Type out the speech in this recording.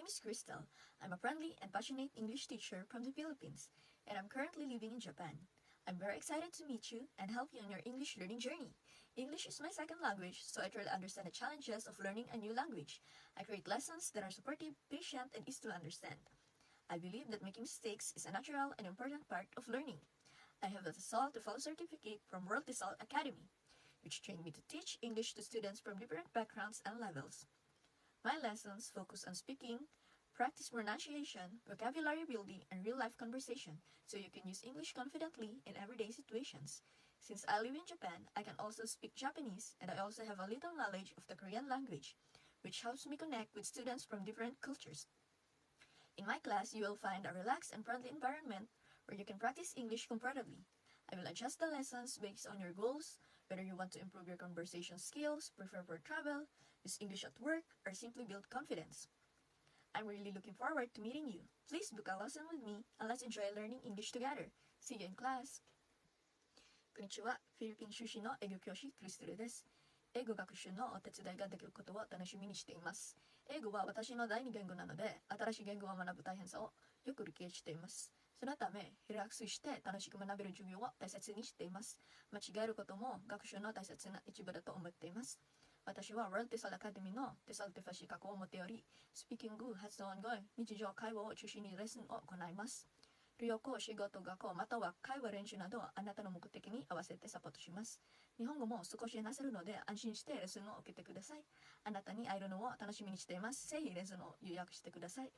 name is Crystal. I'm a friendly and passionate English teacher from the Philippines, and I'm currently living in Japan. I'm very excited to meet you and help you on your English learning journey. English is my second language, so I truly understand the challenges of learning a new language. I create lessons that are supportive, patient, and easy to understand. I believe that making mistakes is a natural and important part of learning. I have the TESOL to Follow certificate from World TESOL Academy, which trained me to teach English to students from different backgrounds and levels. My lessons focus on speaking, practice pronunciation, vocabulary building, and real-life conversation so you can use English confidently in everyday situations. Since I live in Japan, I can also speak Japanese, and I also have a little knowledge of the Korean language, which helps me connect with students from different cultures. In my class, you will find a relaxed and friendly environment where you can practice English comfortably. I will adjust the lessons based on your goals, whether you want to improve your conversation skills, prepare for travel, use English at work, or simply build confidence. I'm really looking forward to meeting you. Please book a lesson with me and let's enjoy learning English together. See you in class! こんにちは、フィリピン出身の英語教師クリステルです。英語学習のお手伝いができることを楽しみにしています。英語は私の第二言語なので、新しい言語を学ぶ大変さをよく理解しています。そのため、リラックスして楽しく学べる授業を大切にしています。間違えることも学習の大切な一部だと思っています。私は World TESOL Academy の TESOL テファ資格を持っており、スピーキング、発音語、日常会話を中心にレッスンを行います。旅行、仕事、学校、または会話練習などあなたの目的に合わせてサポートします。日本語も少し話せるので安心してレッスンを受けてください。あなたに会えるのを楽しみにしています。ぜひレッスンを予約してください。